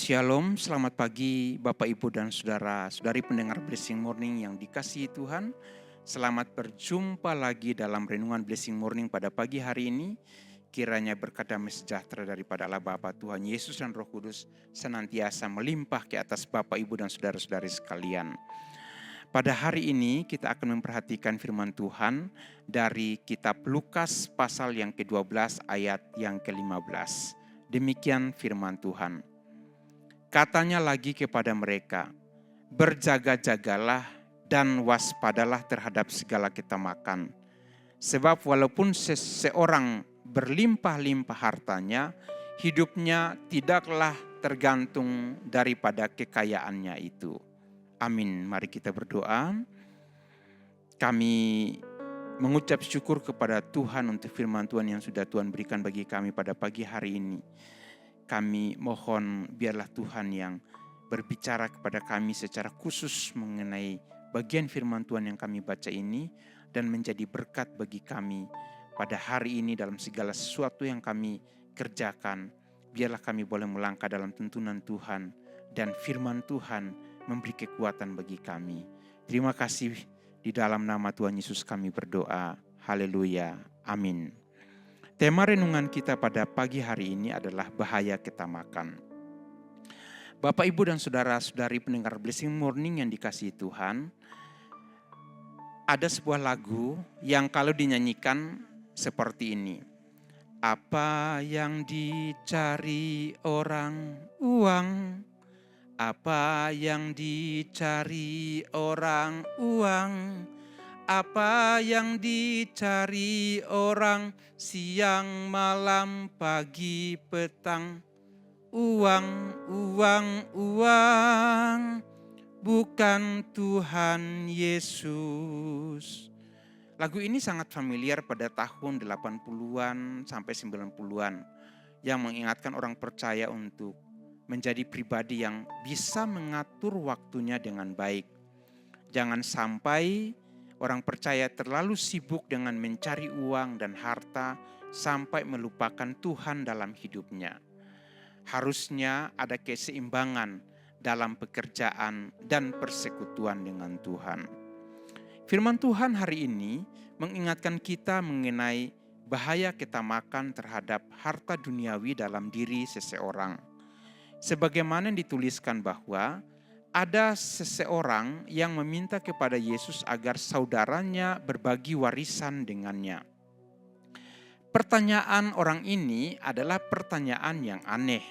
Shalom, selamat pagi Bapak Ibu dan Saudara-saudari pendengar Blessing Morning yang dikasihi Tuhan. Selamat berjumpa lagi dalam renungan Blessing Morning pada pagi hari ini. Kiranya berkat damai sejahtera daripada Allah Bapa, Tuhan Yesus dan Roh Kudus senantiasa melimpah ke atas Bapak Ibu dan saudara-saudari sekalian. Pada hari ini kita akan memperhatikan firman Tuhan dari kitab Lukas pasal yang ke-12 ayat yang ke-15. Demikian firman Tuhan. Katanya lagi kepada mereka, berjaga-jagalah dan waspadalah terhadap segala ketamakan. Sebab walaupun seseorang berlimpah-limpah hartanya, hidupnya tidaklah tergantung daripada kekayaannya itu. Amin. Mari kita berdoa. Kami mengucap syukur kepada Tuhan untuk firman Tuhan yang sudah Tuhan berikan bagi kami pada pagi hari ini. Kami mohon biarlah Tuhan yang berbicara kepada kami secara khusus mengenai bagian firman Tuhan yang kami baca ini dan menjadi berkat bagi kami pada hari ini dalam segala sesuatu yang kami kerjakan. Biarlah kami boleh melangkah dalam tuntunan Tuhan dan firman Tuhan memberi kekuatan bagi kami. Terima kasih, di dalam nama Tuhan Yesus kami berdoa. Haleluya. Amin. Tema renungan kita pada pagi hari ini adalah bahaya ketamakan. Bapak, Ibu, dan saudara-saudari pendengar Blessing Morning yang dikasihi Tuhan, ada sebuah lagu yang kalau dinyanyikan seperti ini. Apa yang dicari orang uang, apa yang dicari orang uang, apa yang dicari orang siang, malam, pagi, petang. Uang, uang, uang, bukan Tuhan Yesus. Lagu ini sangat familiar pada tahun 80-an sampai 90-an yang mengingatkan orang percaya untuk menjadi pribadi yang bisa mengatur waktunya dengan baik. Jangan sampai orang percaya terlalu sibuk dengan mencari uang dan harta sampai melupakan Tuhan dalam hidupnya. Harusnya ada keseimbangan dalam pekerjaan dan persekutuan dengan Tuhan. Firman Tuhan hari ini mengingatkan kita mengenai bahaya ketamakan terhadap harta duniawi dalam diri seseorang. Sebagaimana dituliskan bahwa ada seseorang yang meminta kepada Yesus agar saudaranya berbagi warisan dengannya. Pertanyaan orang ini adalah pertanyaan yang aneh,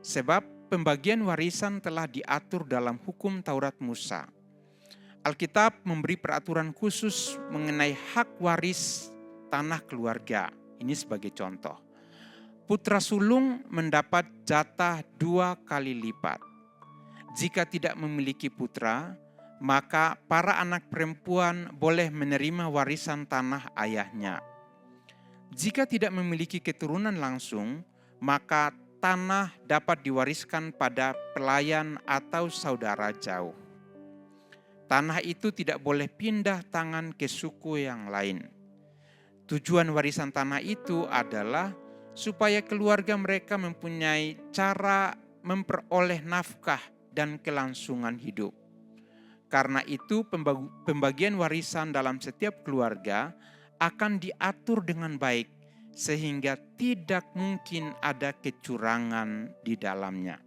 sebab pembagian warisan telah diatur dalam hukum Taurat Musa. Alkitab memberi peraturan khusus mengenai hak waris tanah keluarga. Ini sebagai contoh. Putra sulung mendapat jatah 2 kali lipat. Jika tidak memiliki putra, maka para anak perempuan boleh menerima warisan tanah ayahnya. Jika tidak memiliki keturunan langsung, maka tanah dapat diwariskan pada pelayan atau saudara jauh. Tanah itu tidak boleh pindah tangan ke suku yang lain. Tujuan warisan tanah itu adalah supaya keluarga mereka mempunyai cara memperoleh nafkah dan kelangsungan hidup. Karena itu pembagian warisan dalam setiap keluarga akan diatur dengan baik sehingga tidak mungkin ada kecurangan di dalamnya.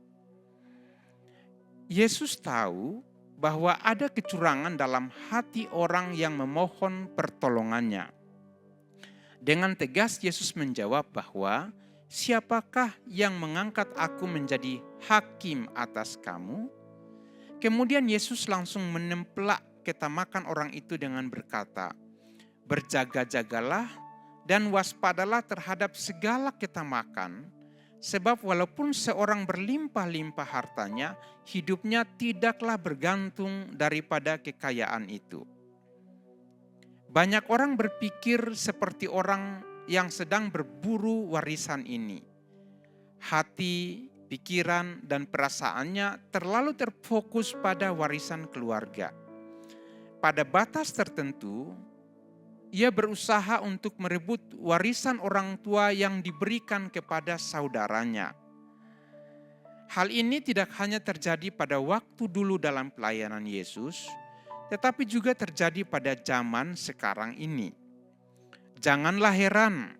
Yesus tahu bahwa ada kecurangan dalam hati orang yang memohon pertolongannya. Dengan tegas Yesus menjawab bahwa siapakah yang mengangkat aku menjadi hakim atas kamu? Kemudian Yesus langsung menempelak ketamakan orang itu dengan berkata, berjaga-jagalah dan waspadalah terhadap segala ketamakan, sebab walaupun seorang berlimpah-limpah hartanya, hidupnya tidaklah bergantung daripada kekayaan itu. Banyak orang berpikir seperti orang yang sedang berburu warisan ini. Hati, pikiran, dan perasaannya terlalu terfokus pada warisan keluarga. Pada batas tertentu, ia berusaha untuk merebut warisan orang tua yang diberikan kepada saudaranya. Hal ini tidak hanya terjadi pada waktu dulu dalam pelayanan Yesus, tetapi juga terjadi pada zaman sekarang ini. Janganlah heran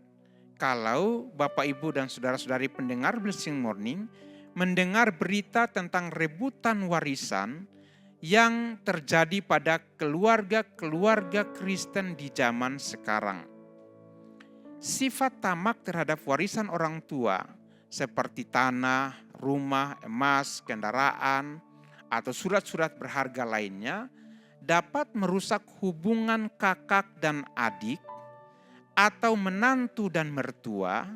kalau Bapak, Ibu, dan saudara-saudari pendengar Blessing Morning mendengar berita tentang rebutan warisan yang terjadi pada keluarga-keluarga Kristen di zaman sekarang. Sifat tamak terhadap warisan orang tua seperti tanah, rumah, emas, kendaraan, atau surat-surat berharga lainnya dapat merusak hubungan kakak dan adik, atau menantu dan mertua,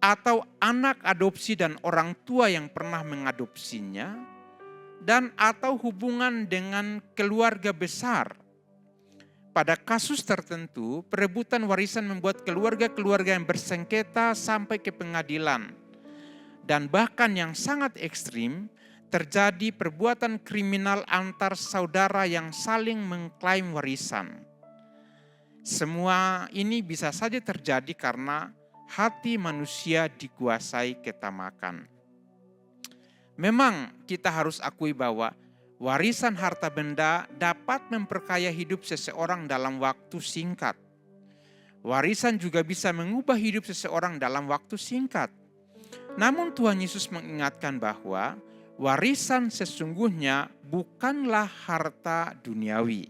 atau anak adopsi dan orang tua yang pernah mengadopsinya, dan atau hubungan dengan keluarga besar. Pada kasus tertentu, perebutan warisan membuat keluarga-keluarga yang bersengketa sampai ke pengadilan. Dan bahkan yang sangat ekstrim, terjadi perbuatan kriminal antar saudara yang saling mengklaim warisan. Semua ini bisa saja terjadi karena hati manusia dikuasai ketamakan. Memang kita harus akui bahwa warisan harta benda dapat memperkaya hidup seseorang dalam waktu singkat. Warisan juga bisa mengubah hidup seseorang dalam waktu singkat. Namun Tuhan Yesus mengingatkan bahwa warisan sesungguhnya bukanlah harta duniawi.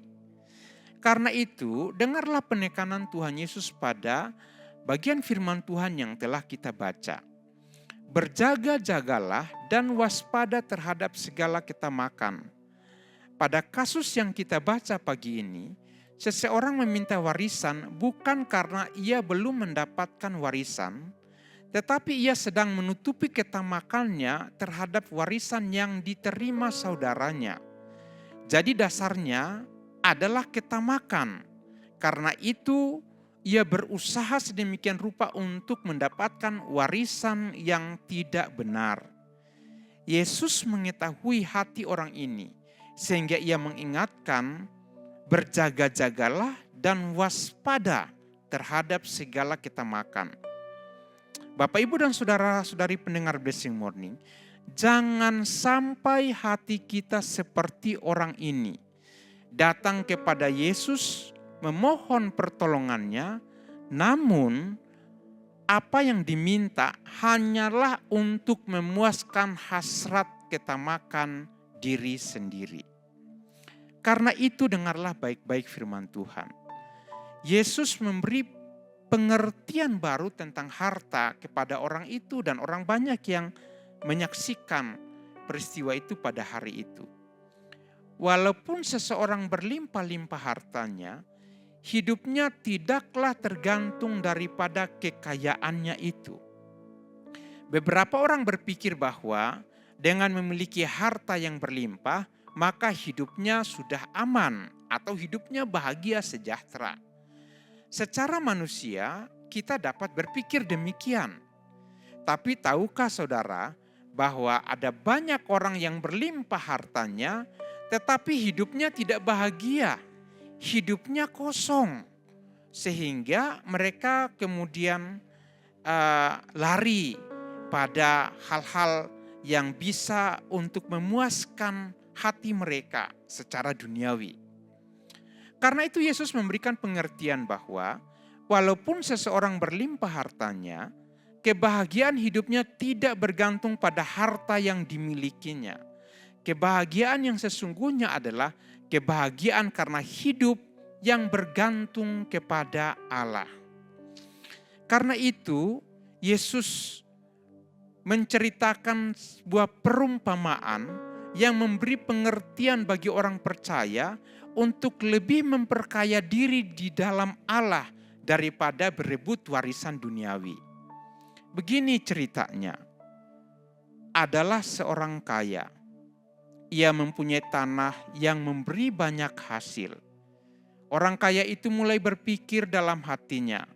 Karena itu, dengarlah penekanan Tuhan Yesus pada bagian firman Tuhan yang telah kita baca. Berjaga-jagalah dan waspada terhadap segala ketamakan. Pada kasus yang kita baca pagi ini, seseorang meminta warisan bukan karena ia belum mendapatkan warisan, tetapi ia sedang menutupi ketamakannya terhadap warisan yang diterima saudaranya. Jadi dasarnya adalah ketamakan. Karena itu ia berusaha sedemikian rupa untuk mendapatkan warisan yang tidak benar. Yesus mengetahui hati orang ini, sehingga ia mengingatkan, berjaga-jagalah dan waspada terhadap segala ketamakan. Bapak, Ibu, dan saudara-saudari pendengar Blessing Morning, jangan sampai hati kita seperti orang ini, datang kepada Yesus memohon pertolongannya, namun apa yang diminta hanyalah untuk memuaskan hasrat ketamakan diri sendiri. Karena itu dengarlah baik-baik firman Tuhan. Yesus memberi pengertian baru tentang harta kepada orang itu dan orang banyak yang menyaksikan peristiwa itu pada hari itu. Walaupun seseorang berlimpah-limpah hartanya, hidupnya tidaklah tergantung daripada kekayaannya itu. Beberapa orang berpikir bahwa dengan memiliki harta yang berlimpah, maka hidupnya sudah aman atau hidupnya bahagia sejahtera. Secara manusia, kita dapat berpikir demikian. Tapi tahukah saudara bahwa ada banyak orang yang berlimpah hartanya, tetapi hidupnya tidak bahagia. Hidupnya kosong, sehingga mereka kemudian lari pada hal-hal yang bisa untuk memuaskan hati mereka secara duniawi. Karena itu Yesus memberikan pengertian bahwa walaupun seseorang berlimpah hartanya, kebahagiaan hidupnya tidak bergantung pada harta yang dimilikinya. Kebahagiaan yang sesungguhnya adalah kebahagiaan karena hidup yang bergantung kepada Allah. Karena itu, Yesus menceritakan sebuah perumpamaan yang memberi pengertian bagi orang percaya untuk lebih memperkaya diri di dalam Allah daripada berebut warisan duniawi. Begini ceritanya. Adalah seorang kaya. Ia mempunyai tanah yang memberi banyak hasil. Orang kaya itu mulai berpikir dalam hatinya,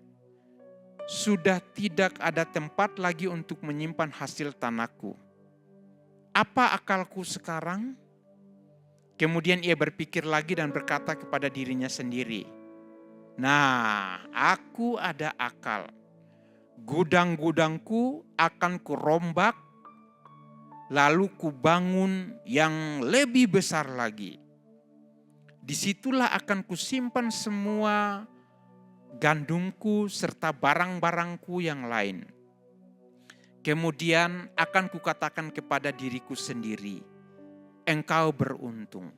sudah tidak ada tempat lagi untuk menyimpan hasil tanahku. Apa akalku sekarang? Kemudian ia berpikir lagi dan berkata kepada dirinya sendiri, nah, aku ada akal. Gudang-gudangku akan kurombak, lalu kubangun yang lebih besar lagi. Disitulah akan kusimpan semua gandumku serta barang-barangku yang lain. Kemudian akan kukatakan kepada diriku sendiri, engkau beruntung.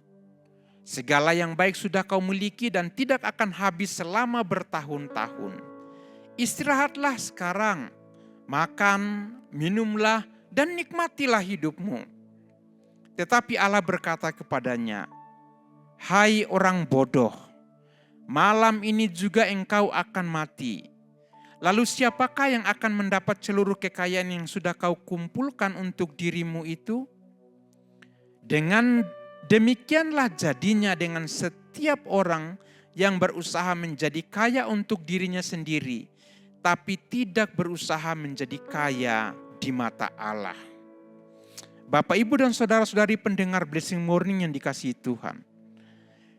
Segala yang baik sudah kau miliki dan tidak akan habis selama bertahun-tahun. Istirahatlah sekarang, makan, minumlah, dan nikmatilah hidupmu. Tetapi Allah berkata kepadanya, hai orang bodoh, malam ini juga engkau akan mati. Lalu siapakah yang akan mendapat seluruh kekayaan yang sudah kau kumpulkan untuk dirimu itu? Dengan demikianlah jadinya dengan setiap orang yang berusaha menjadi kaya untuk dirinya sendiri, tapi tidak berusaha menjadi kaya di mata Allah. Bapak, Ibu, dan saudara-saudari pendengar Blessing Morning yang dikasihi Tuhan.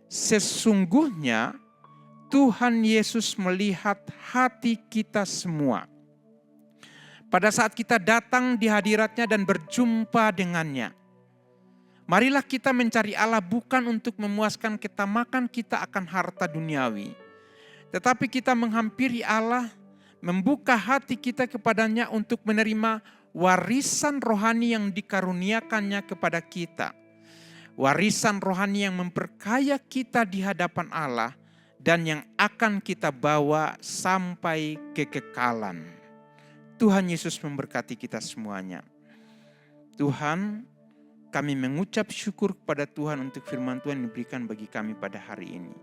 Sesungguhnya Tuhan Yesus melihat hati kita semua. Pada saat kita datang di hadirat-Nya dan berjumpa dengannya, marilah kita mencari Allah bukan untuk memuaskan ketamakan kita akan harta duniawi, tetapi kita menghampiri Allah, membuka hati kita kepadanya untuk menerima warisan rohani yang dikaruniakannya kepada kita. Warisan rohani yang memperkaya kita di hadapan Allah dan yang akan kita bawa sampai kekekalan. Tuhan Yesus memberkati kita semuanya. Tuhan, kami mengucap syukur kepada Tuhan untuk firman Tuhan yang diberikan bagi kami pada hari ini.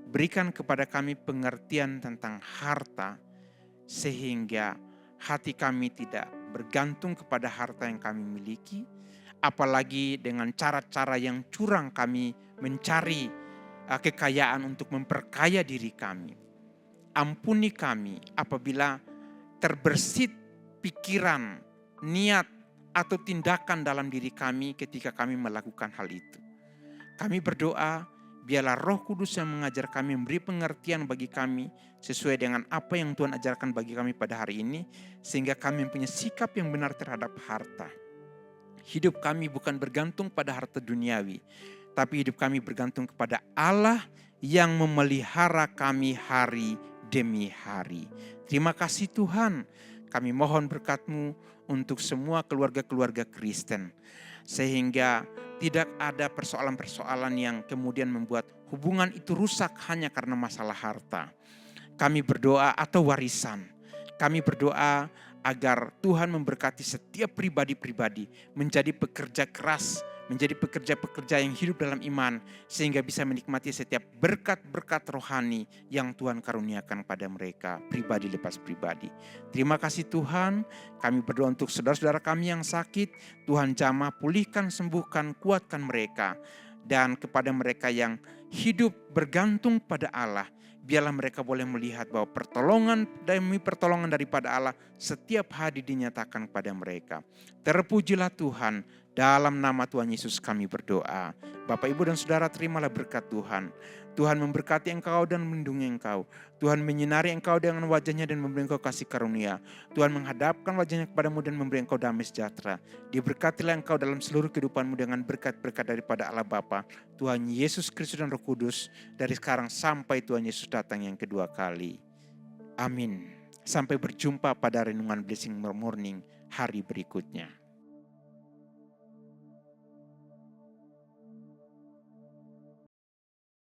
Berikan kepada kami pengertian tentang harta, sehingga hati kami tidak bergantung kepada harta yang kami miliki, apalagi dengan cara-cara yang curang kami mencari kekayaan untuk memperkaya diri kami. Ampuni kami apabila terbersit pikiran, niat, atau tindakan dalam diri kami ketika kami melakukan hal itu. Kami berdoa, biarlah Roh Kudus yang mengajar kami, memberi pengertian bagi kami sesuai dengan apa yang Tuhan ajarkan bagi kami pada hari ini, sehingga kami mempunyai sikap yang benar terhadap harta. Hidup kami bukan bergantung pada harta duniawi, tapi hidup kami bergantung kepada Allah yang memelihara kami hari demi hari. Terima kasih Tuhan, kami mohon berkat-Mu untuk semua keluarga-keluarga Kristen, sehingga tidak ada persoalan-persoalan yang kemudian membuat hubungan itu rusak hanya karena masalah harta. Kami berdoa atau warisan. Kami berdoa agar Tuhan memberkati setiap pribadi-pribadi menjadi pekerja keras, menjadi pekerja-pekerja yang hidup dalam iman, sehingga bisa menikmati setiap berkat-berkat rohani yang Tuhan karuniakan pada mereka, pribadi lepas pribadi. Terima kasih Tuhan, kami berdoa untuk saudara-saudara kami yang sakit, Tuhan jamah, pulihkan, sembuhkan, kuatkan mereka. Dan kepada mereka yang hidup bergantung pada Allah, biarlah mereka boleh melihat bahwa pertolongan demi pertolongan daripada Allah setiap hari dinyatakan kepada mereka. Terpujilah Tuhan. Dalam nama Tuhan Yesus kami berdoa. Bapak, Ibu, dan Saudara, terimalah berkat Tuhan. Tuhan memberkati engkau dan melindungi engkau. Tuhan menyinari engkau dengan wajahnya dan memberi engkau kasih karunia. Tuhan menghadapkan wajahnya kepadamu dan memberi engkau damai sejahtera. Diberkatilah engkau dalam seluruh kehidupanmu dengan berkat-berkat daripada Allah Bapa, Tuhan Yesus Kristus dan Roh Kudus, dari sekarang sampai Tuhan Yesus datang yang kedua kali. Amin. Sampai berjumpa pada renungan Blessing Morning hari berikutnya.